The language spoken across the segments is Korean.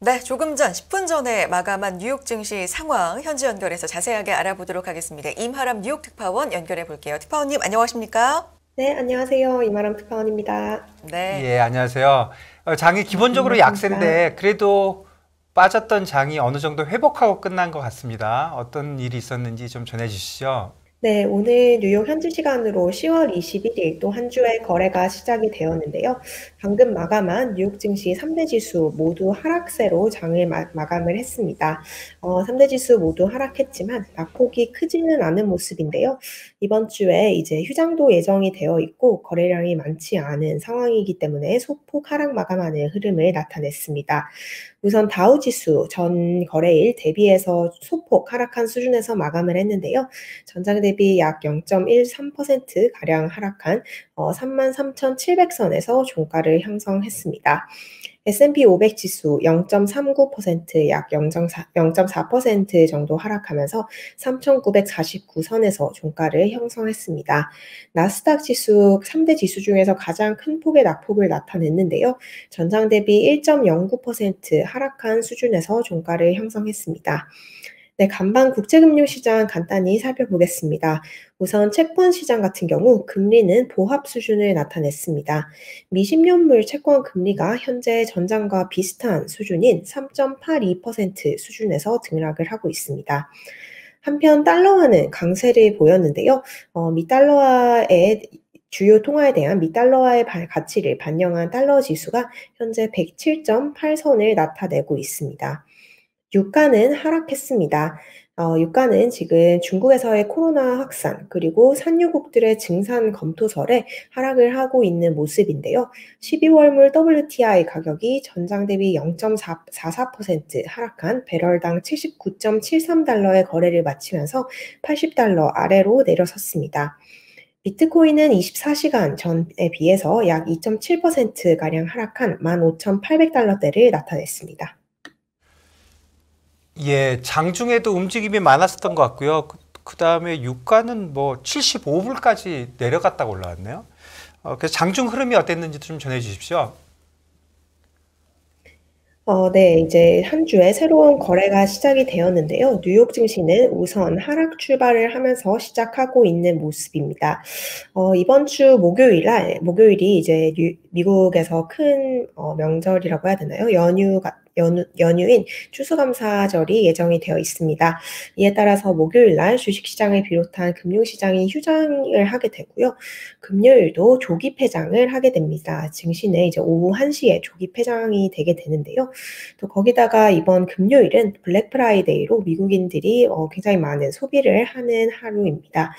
네, 조금 전 10분 전에 마감한 뉴욕 증시 상황 현지 연결해서 자세하게 알아보도록 하겠습니다. 임하람 뉴욕 특파원 연결해 볼게요. 특파원님 안녕하십니까? 네, 안녕하세요. 이마람 특파원입니다. 네. 예, 안녕하세요. 장이 기본적으로 반갑습니다. 약세인데 그래도 빠졌던 장이 어느 정도 회복하고 끝난 것 같습니다. 어떤 일이 있었는지 좀 전해 주시죠. 네, 오늘 뉴욕 현지 시간으로 10월 21일 또 한 주의 거래가 시작이 되었는데요. 방금 마감한 뉴욕 증시 3대 지수 모두 하락세로 장을 마감을 했습니다. 3대 지수 모두 하락했지만 낙폭이 크지는 않은 모습인데요. 이번 주에 이제 휴장도 예정이 되어 있고 거래량이 많지 않은 상황이기 때문에 소폭 하락 마감하는 흐름을 나타냈습니다. 우선 다우 지수 전 거래일 대비해서 소폭 하락한 수준에서 마감을 했는데요. 전장 대비 약 0.13%가량 하락한 33,700선에서 종가를 형성했습니다. S&P 500 지수 0.39%, 약 0.4% 정도 하락하면서 3,949선에서 종가를 형성했습니다. 나스닥 지수 3대 지수 중에서 가장 큰 폭의 낙폭을 나타냈는데요. 전장 대비 1.09% 하락한 수준에서 종가를 형성했습니다. 네, 간밤 국제금융시장 간단히 살펴보겠습니다. 우선 채권 시장 같은 경우 금리는 보합 수준을 나타냈습니다. 미 10년물 채권 금리가 현재 전장과 비슷한 수준인 3.82% 수준에서 등락을 하고 있습니다. 한편 달러화는 강세를 보였는데요. 미 달러화의 주요 통화에 대한 미 달러화의 가치를 반영한 달러 지수가 현재 107.8선을 나타내고 있습니다. 유가는 하락했습니다. 유가는 지금 중국에서의 코로나 확산 그리고 산유국들의 증산 검토설에 하락을 하고 있는 모습인데요. 12월물 WTI 가격이 전장 대비 0.44% 하락한 배럴당 79.73달러의 거래를 마치면서 80달러 아래로 내려섰습니다. 비트코인은 24시간 전에 비해서 약 2.7%가량 하락한 15,800달러대를 나타냈습니다. 예, 장중에도 움직임이 많았었던 것 같고요. 그다음에 유가는 뭐 75불까지 내려갔다고 올라왔네요. 그래서 장중 흐름이 어땠는지 좀 전해 주십시오. 네, 이제 한 주에 새로운 거래가 시작이 되었는데요. 뉴욕 증시는 우선 하락 출발을 하면서 시작하고 있는 모습입니다. 이번 주 목요일이 이제 미국에서 큰 명절이라고 해야 되나요? 연휴인 추수감사절이 예정이 되어 있습니다. 이에 따라서 목요일 날 주식시장을 비롯한 금융시장이 휴장을 하게 되고요. 금요일도 조기 폐장을 하게 됩니다. 증시는 이제 오후 1시에 조기 폐장이 되게 되는데요. 또 거기다가 이번 금요일은 블랙 프라이데이로 미국인들이 굉장히 많은 소비를 하는 하루입니다.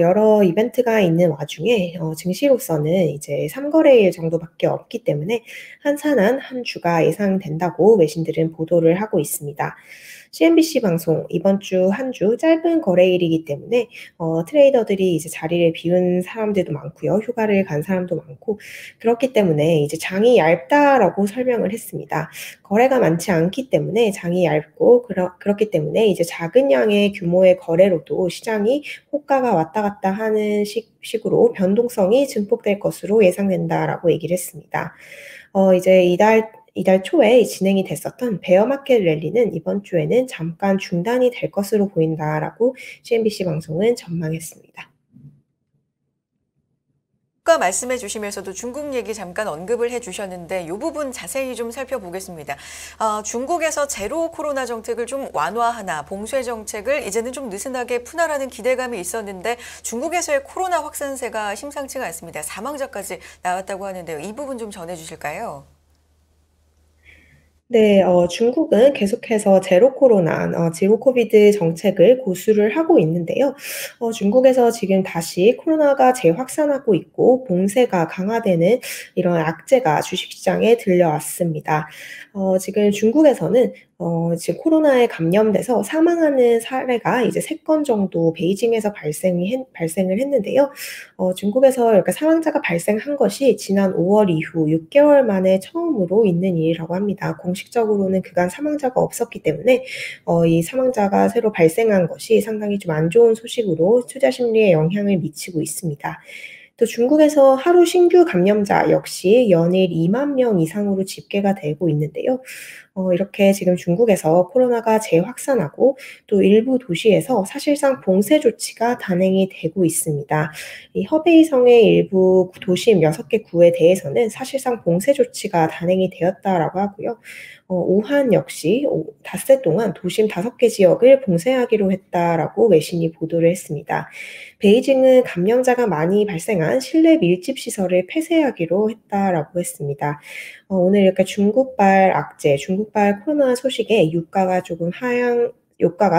여러 이벤트가 있는 와중에 증시로서는 이제 3거래일 정도밖에 없기 때문에 한산한 한 주가 예상된다고 외신들은 보도를 하고 있습니다. CNBC 방송 이번 주 한 주 짧은 거래일이기 때문에 트레이더들이 이제 자리를 비운 사람들도 많고요. 휴가를 간 사람도 많고 그렇기 때문에 이제 장이 얇다라고 설명을 했습니다. 거래가 많지 않기 때문에 장이 얇고 그렇기 때문에 이제 작은 양의 규모의 거래로도 시장이 호가가 왔다 갔다 하는 식으로 변동성이 증폭될 것으로 예상된다라고 얘기를 했습니다. 이제 이달 초에 진행이 됐었던 베어마켓 랠리는 이번 주에는 잠깐 중단이 될 것으로 보인다라고 CNBC 방송은 전망했습니다. 아까 말씀해 주시면서도 중국 얘기 잠깐 언급을 해 주셨는데 이 부분 자세히 좀 살펴보겠습니다. 중국에서 제로 코로나 정책을 좀 완화하나 봉쇄 정책을 이제는 좀 느슨하게 푸나라는 기대감이 있었는데 중국에서의 코로나 확산세가 심상치가 않습니다. 사망자까지 나왔다고 하는데요. 이 부분 좀 전해 주실까요? 네, 중국은 계속해서 제로 코로나, 제로 코비드 정책을 고수를 하고 있는데요. 중국에서 지금 다시 코로나가 재확산하고 있고 봉쇄가 강화되는 이런 악재가 주식시장에 들려왔습니다. 지금 중국에서는 지금 코로나에 감염돼서 사망하는 사례가 이제 3건 정도 베이징에서 발생을 했는데요. 중국에서 이렇게 사망자가 발생한 것이 지난 5월 이후 6개월 만에 처음으로 있는 일이라고 합니다. 공식적으로는 그간 사망자가 없었기 때문에 이 사망자가 새로 발생한 것이 상당히 좀 안 좋은 소식으로 투자 심리에 영향을 미치고 있습니다. 또 중국에서 하루 신규 감염자 역시 연일 2만 명 이상으로 집계가 되고 있는데요. 이렇게 지금 중국에서 코로나가 재확산하고 또 일부 도시에서 사실상 봉쇄 조치가 단행이 되고 있습니다. 이 허베이성의 일부 도심 6개 구에 대해서는 사실상 봉쇄 조치가 단행이 되었다라고 하고요. 우한 역시 닷새 동안 도심 5개 지역을 봉쇄하기로 했다라고 외신이 보도를 했습니다. 베이징은 감염자가 많이 발생한 실내 밀집 시설을 폐쇄하기로 했다라고 했습니다. 오늘 이렇게 중국발 악재, 중국발 코로나 소식에 유가가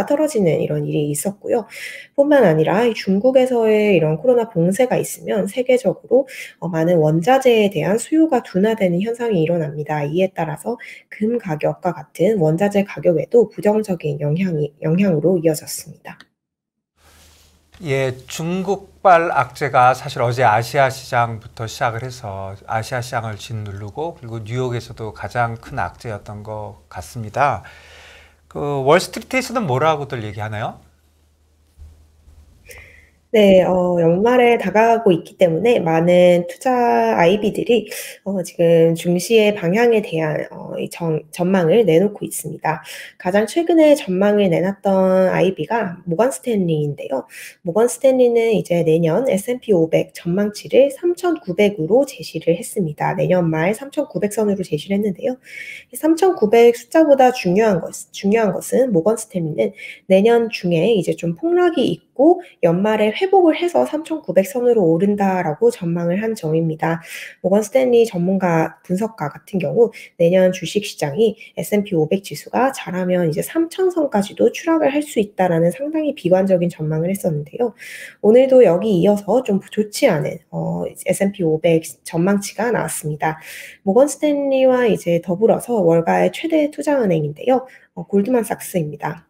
떨어지는 이런 일이 있었고요. 뿐만 아니라 이 중국에서의 이런 코로나 봉쇄가 있으면 세계적으로 많은 원자재에 대한 수요가 둔화되는 현상이 일어납니다. 이에 따라서 금 가격과 같은 원자재 가격에도 부정적인 영향으로 이어졌습니다. 예, 중국발 악재가 사실 어제 아시아 시장부터 시작을 해서 아시아 시장을 짓누르고 그리고 뉴욕에서도 가장 큰 악재였던 것 같습니다. 그 월스트리트에서는 뭐라고들 얘기하나요? 네, 연말에 다가가고 있기 때문에 많은 투자 IB들이 지금 증시의 방향에 대한 전망을 내놓고 있습니다. 가장 최근에 전망을 내놨던 IB가 모건 스탠리인데요. 모건 스탠리는 이제 내년 S&P 500 전망치를 3,900으로 제시를 했습니다. 내년 말 3,900선으로 제시를 했는데요. 3,900 숫자보다 중요한 것은 모건 스탠리는 내년 중에 이제 좀 폭락이 있고 연말에 회복을 해서 3,900선으로 오른다라고 전망을 한 점입니다. 모건 스탠리 분석가 같은 경우 내년 주식시장이 S&P 500 지수가 잘하면 이제 3,000선까지도 추락을 할 수 있다라는 상당히 비관적인 전망을 했었는데요. 오늘도 여기 이어서 좀 좋지 않은 S&P 500 전망치가 나왔습니다. 모건 스탠리와 이제 더불어서 월가의 최대 투자은행인데요. 골드만삭스입니다.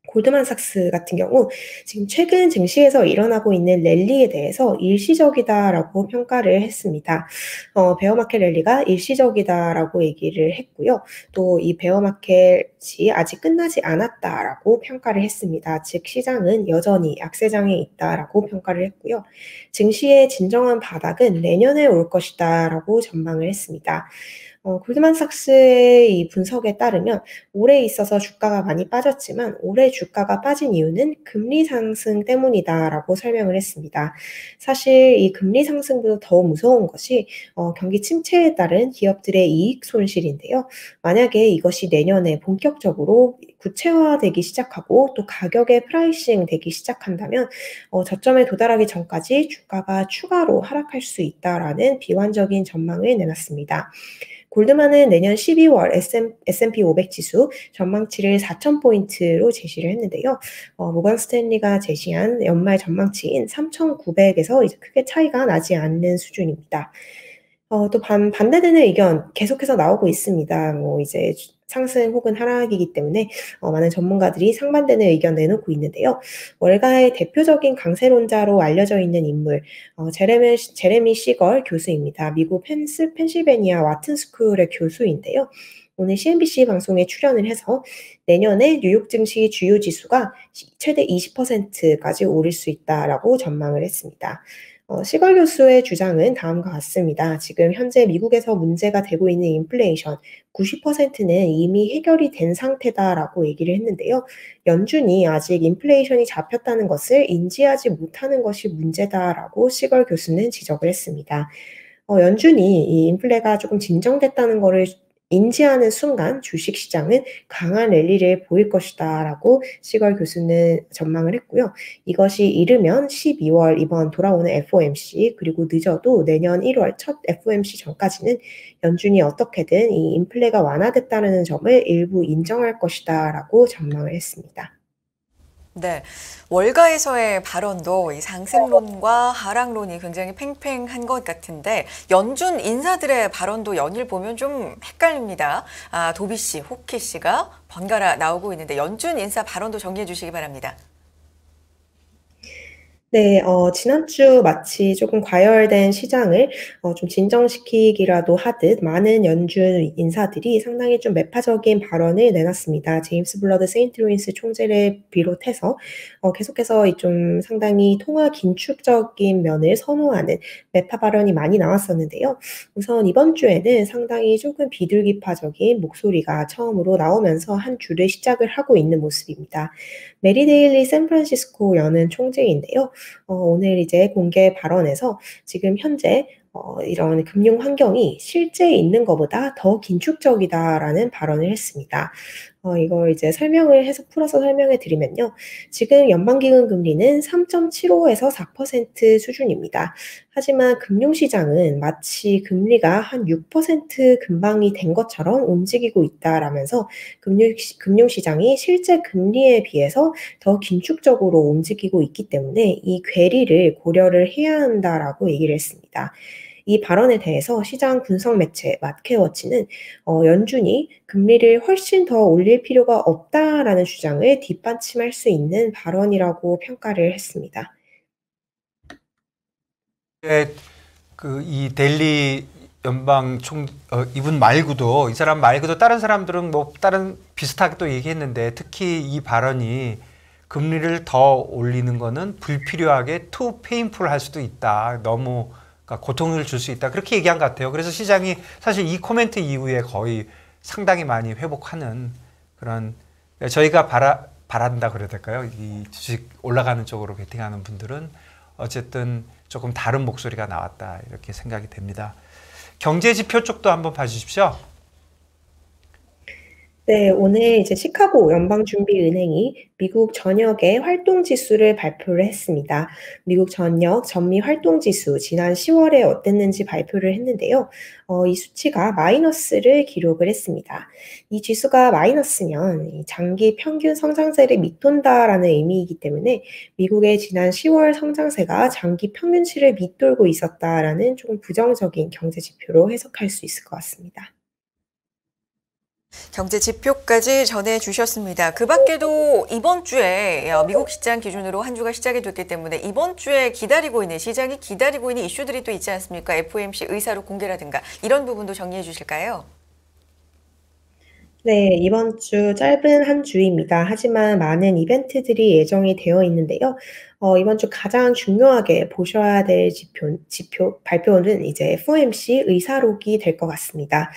골드만삭스 같은 경우 지금 최근 증시에서 일어나고 있는 랠리에 대해서 일시적이다라고 평가를 했습니다. 베어마켓 랠리가 일시적이다라고 얘기를 했고요. 또 이 베어마켓이 아직 끝나지 않았다라고 평가를 했습니다. 즉 시장은 여전히 약세장에 있다라고 평가를 했고요. 증시의 진정한 바닥은 내년에 올 것이다라고 전망을 했습니다. 골드만삭스의 이 분석에 따르면 올해 있어서 주가가 많이 빠졌지만 올해 주가가 빠진 이유는 금리 상승 때문이다라고 설명을 했습니다. 사실 이 금리 상승보다 더 무서운 것이 경기 침체에 따른 기업들의 이익 손실인데요. 만약에 이것이 내년에 본격적으로 구체화되기 시작하고 또 가격의 프라이싱 되기 시작한다면 저점에 도달하기 전까지 주가가 추가로 하락할 수 있다라는 비관적인 전망을 내놨습니다. 골드만은 내년 12월 S&P 500 지수 전망치를 4,000포인트로 제시를 했는데요. 모건 스탠리가 제시한 연말 전망치인 3,900에서 이제 크게 차이가 나지 않는 수준입니다. 또 반대되는 의견 계속해서 나오고 있습니다. 이제 상승 혹은 하락이기 때문에 많은 전문가들이 상반되는 의견 내놓고 있는데요. 월가의 대표적인 강세론자로 알려져 있는 인물, 제레미 시걸 교수입니다. 미국 펜실베니아 와튼 스쿨의 교수인데요. 오늘 CNBC 방송에 출연을 해서 내년에 뉴욕 증시 주요 지수가 최대 20%까지 오를 수 있다라고 전망을 했습니다. 시걸 교수의 주장은 다음과 같습니다. 지금 현재 미국에서 문제가 되고 있는 인플레이션 90%는 이미 해결이 된 상태다라고 얘기를 했는데요. 연준이 아직 인플레이션이 잡혔다는 것을 인지하지 못하는 것이 문제다라고 시걸 교수는 지적을 했습니다. 연준이 이 인플레가 조금 진정됐다는 것을 인지하는 순간 주식시장은 강한 랠리를 보일 것이다라고 시걸 교수는 전망을 했고요. 이것이 이르면 12월 이번 돌아오는 FOMC 그리고 늦어도 내년 1월 첫 FOMC 전까지는 연준이 어떻게든 이 인플레가 완화됐다는 점을 일부 인정할 것이다라고 전망을 했습니다. 네, 월가에서의 발언도 이 상승론과 하락론이 굉장히 팽팽한 것 같은데 연준 인사들의 발언도 연일 보면 좀 헷갈립니다. 도비 씨, 호키 씨가 번갈아 나오고 있는데 연준 인사 발언도 정리해 주시기 바랍니다. 네, 지난주 마치 조금 과열된 시장을 좀 진정시키기라도 하듯 많은 연준 인사들이 상당히 좀 매파적인 발언을 내놨습니다. 제임스 블러드 세인트루이스 총재를 비롯해서 계속해서 이 좀 상당히 통화 긴축적인 면을 선호하는 매파 발언이 많이 나왔었는데요. 우선 이번 주에는 상당히 조금 비둘기파적인 목소리가 처음으로 나오면서 한 주를 시작을 하고 있는 모습입니다. 메리 데일리 샌프란시스코 연은 총재인데요. 오늘 이제 공개 발언에서 지금 현재 이런 금융 환경이 실제 있는 것보다 더 긴축적이다라는 발언을 했습니다. 이걸 이제 설명을 해서 풀어서 설명해 드리면요. 지금 연방기금 금리는 3.75에서 4% 수준입니다. 하지만 금융시장은 마치 금리가 한 6% 근방이 된 것처럼 움직이고 있다라면서 금융시장이 실제 금리에 비해서 더 긴축적으로 움직이고 있기 때문에 이 괴리를 고려를 해야 한다라고 얘기를 했습니다. 이 발언에 대해서 시장 분석 매체 마켓워치는 연준이 금리를 훨씬 더 올릴 필요가 없다라는 주장을 뒷받침할 수 있는 발언이라고 평가를 했습니다. 이 델리 이분 말고도, 이 사람 말고도 다른 사람들은 뭐 다른 비슷하게 또 얘기했는데, 특히 이 발언이 금리를 더 올리는 거는 불필요하게 too painful 할 수도 있다. 너무 그러니까 고통을 줄 수 있다. 그렇게 얘기한 것 같아요. 그래서 시장이 사실 이 코멘트 이후에 거의 상당히 많이 회복하는 그런, 저희가 바란다 그래야 될까요? 이 주식 올라가는 쪽으로 베팅하는 분들은 어쨌든 조금 다른 목소리가 나왔다, 이렇게 생각이 됩니다. 경제 지표 쪽도 한번 봐주십시오. 네, 오늘 이제 시카고 연방준비은행이 미국 전역의 활동지수를 발표를 했습니다. 미국 전역 전미 활동지수 지난 10월에 어땠는지 발표를 했는데요. 이 수치가 마이너스를 기록을 했습니다. 이 지수가 마이너스면 이 장기 평균 성장세를 밑돈다라는 의미이기 때문에 미국의 지난 10월 성장세가 장기 평균치를 밑돌고 있었다라는 조금 부정적인 경제 지표로 해석할 수 있을 것 같습니다. 경제 지표까지 전해주셨습니다. 그 밖에도 이번 주에 미국 시장 기준으로 한 주가 시작이 됐기 때문에 이번 주에 시장이 기다리고 있는 이슈들이 또 있지 않습니까? FOMC 의사록 공개라든가 이런 부분도 정리해 주실까요? 네, 이번 주 짧은 한 주입니다. 하지만 많은 이벤트들이 예정이 되어 있는데요. 이번 주 가장 중요하게 보셔야 될 발표는 이제 FOMC 의사록이 될 것 같습니다.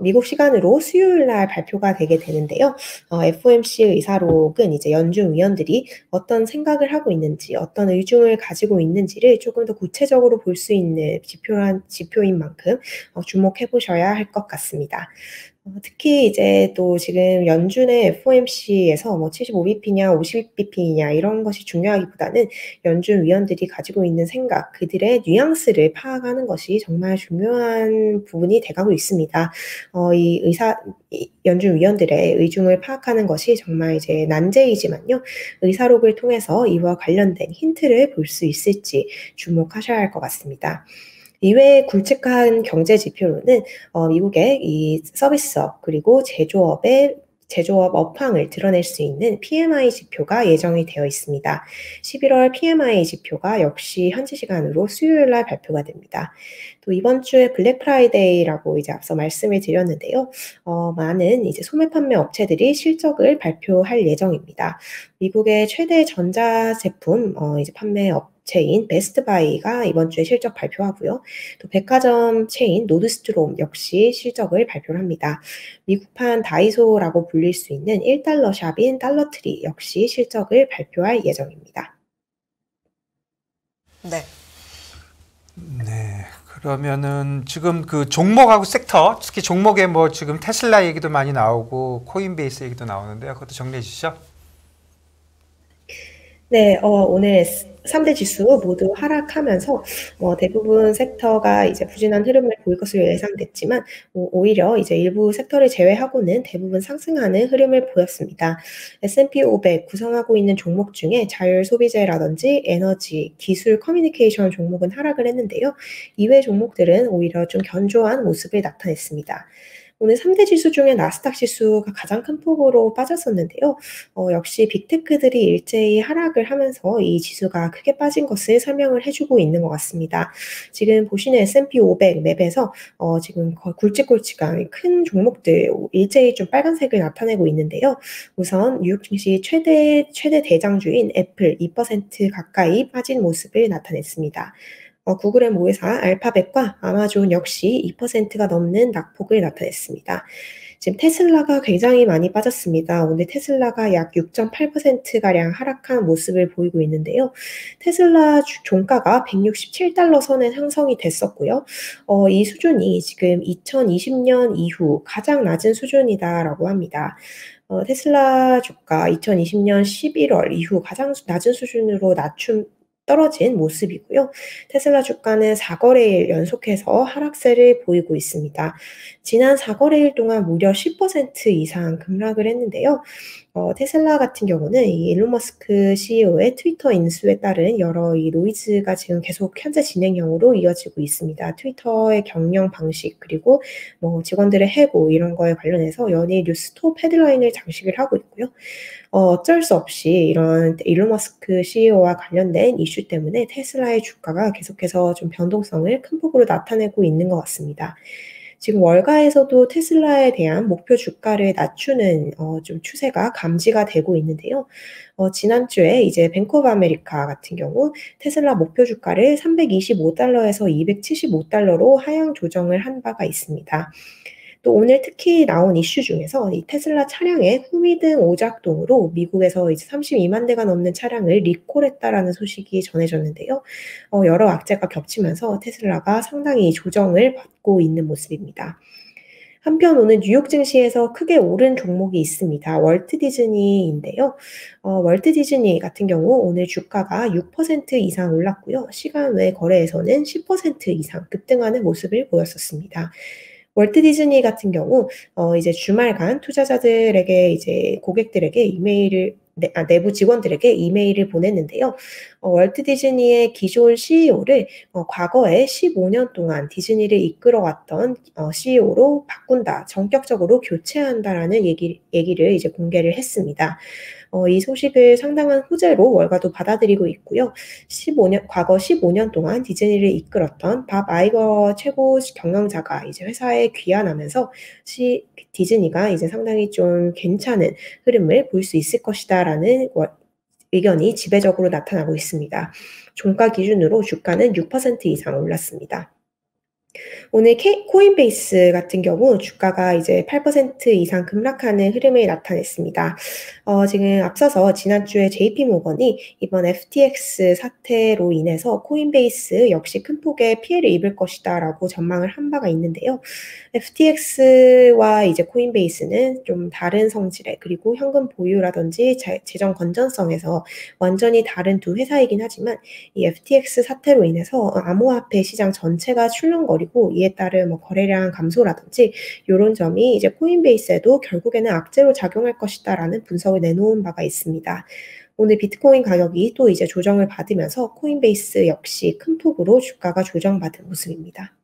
미국 시간으로 수요일 날 발표가 되게 되는데요. FOMC 의사록은 이제 연준 위원들이 어떤 생각을 하고 있는지, 어떤 의중을 가지고 있는지를 조금 더 구체적으로 볼 수 있는 지표인 만큼 주목해 보셔야 할 것 같습니다. 특히 이제 또 지금 연준의 FOMC에서 뭐 75bp냐 50bp냐 이런 것이 중요하기보다는 연준 위원들이 가지고 있는 생각, 그들의 뉘앙스를 파악하는 것이 정말 중요한 부분이 돼가고 있습니다. 연준 위원들의 의중을 파악하는 것이 정말 이제 난제이지만요. 의사록을 통해서 이와 관련된 힌트를 볼 수 있을지 주목하셔야 할 것 같습니다. 이외에 굵직한 경제 지표로는 미국의 이 서비스업 그리고 제조업 업황을 드러낼 수 있는 PMI 지표가 예정이 되어 있습니다. 11월 PMI 지표가 역시 현지 시간으로 수요일 날 발표가 됩니다. 또 이번 주에 블랙 프라이데이라고 이제 앞서 말씀을 드렸는데요. 많은 이제 소매 판매 업체들이 실적을 발표할 예정입니다. 미국의 최대 전자제품 이제 판매 업체인 베스트바이가 이번 주에 실적 발표하고요. 또 백화점 체인 노드스트롬 역시 실적을 발표를 합니다. 미국판 다이소라고 불릴 수 있는 1달러 샵인 달러트리 역시 실적을 발표할 예정입니다. 네. 네. 그러면은 지금 그 종목하고 섹터, 특히 종목에 뭐 지금 테슬라 얘기도 많이 나오고 코인베이스 얘기도 나오는데요. 그것도 정리해 주시죠. 네, 오늘 3대 지수 모두 하락하면서 대부분 섹터가 이제 부진한 흐름을 보일 것으로 예상됐지만 오히려 이제 일부 섹터를 제외하고는 대부분 상승하는 흐름을 보였습니다. S&P 500 구성하고 있는 종목 중에 자율 소비재라든지 에너지, 기술, 커뮤니케이션 종목은 하락을 했는데요. 이외 종목들은 오히려 좀 견조한 모습을 나타냈습니다. 오늘 3대 지수 중에 나스닥 지수가 가장 큰 폭으로 빠졌었는데요. 역시 빅테크들이 일제히 하락을 하면서 이 지수가 크게 빠진 것을 설명을 해주고 있는 것 같습니다. 지금 보시는 S&P 500 맵에서 지금 굵직굵직한 큰 종목들 일제히 좀 빨간색을 나타내고 있는데요. 우선 뉴욕 증시 최대 대장주인 애플 2% 가까이 빠진 모습을 나타냈습니다. 구글의 모회사 알파벳과 아마존 역시 2%가 넘는 낙폭을 나타냈습니다. 지금 테슬라가 굉장히 많이 빠졌습니다. 오늘 테슬라가 약 6.8%가량 하락한 모습을 보이고 있는데요. 테슬라 종가가 167달러 선에 형성이 됐었고요. 이 수준이 지금 2020년 이후 가장 낮은 수준이다라고 합니다. 테슬라 주가 2020년 11월 이후 가장 낮은 수준으로 떨어진 모습이고요. 테슬라 주가는 4거래일 연속해서 하락세를 보이고 있습니다. 지난 4거래일 동안 무려 10% 이상 급락을 했는데요. 테슬라 같은 경우는 이 일론 머스크 CEO의 트위터 인수에 따른 여러 이 노이즈가 지금 계속 현재 진행형으로 이어지고 있습니다. 트위터의 경영 방식 그리고 뭐 직원들의 해고 이런 거에 관련해서 연일 뉴스 톱 헤드라인을 장식을 하고 있고요. 어쩔 수 없이 이런 일론 머스크 CEO와 관련된 이슈 때문에 테슬라의 주가가 계속해서 좀 변동성을 큰 폭으로 나타내고 있는 것 같습니다. 지금 월가에서도 테슬라에 대한 목표 주가를 낮추는 좀 추세가 감지가 되고 있는데요. 지난주에 이제 뱅크 오브 아메리카 같은 경우 테슬라 목표 주가를 325달러에서 275달러로 하향 조정을 한 바가 있습니다. 또 오늘 특히 나온 이슈 중에서 이 테슬라 차량의 후미등 오작동으로 미국에서 이제 32만 대가 넘는 차량을 리콜했다라는 소식이 전해졌는데요. 여러 악재가 겹치면서 테슬라가 상당히 조정을 받고 있는 모습입니다. 한편 오늘 뉴욕 증시에서 크게 오른 종목이 있습니다. 월트 디즈니인데요. 월트 디즈니 같은 경우 오늘 주가가 6% 이상 올랐고요. 시간 외 거래에서는 10% 이상 급등하는 모습을 보였었습니다. 월트 디즈니 같은 경우 이제 주말간 투자자들에게 이제 고객들에게 내부 직원들에게 이메일을 보냈는데요. 월트 디즈니의 기존 CEO를 과거에 15년 동안 디즈니를 이끌어왔던 CEO로 바꾼다, 전격적으로 교체한다라는 얘기를 이제 공개를 했습니다. 이 소식을 상당한 호재로 월가도 받아들이고 있고요. 과거 15년 동안 디즈니를 이끌었던 밥 아이거 최고 경영자가 이제 회사에 귀환하면서 디즈니가 이제 상당히 좀 괜찮은 흐름을 볼 수 있을 것이다라는 의견이 지배적으로 나타나고 있습니다. 종가 기준으로 주가는 6% 이상 올랐습니다. 오늘 코인베이스 같은 경우 주가가 이제 8% 이상 급락하는 흐름을 나타냈습니다. 지금 앞서서 지난주에 JP모건이 이번 FTX 사태로 인해서 코인베이스 역시 큰 폭의 피해를 입을 것이다라고 전망을 한 바가 있는데요. FTX와 이제 코인베이스는 좀 다른 성질의 그리고 현금 보유라든지 재정 건전성에서 완전히 다른 두 회사이긴 하지만 이 FTX 사태로 인해서 암호화폐 시장 전체가 출렁거리고 이에 따른 뭐 거래량 감소라든지 이런 점이 이제 코인베이스에도 결국에는 악재로 작용할 것이다라는 분석을 내놓은 바가 있습니다. 오늘 비트코인 가격이 또 이제 조정을 받으면서 코인베이스 역시 큰 폭으로 주가가 조정받은 모습입니다.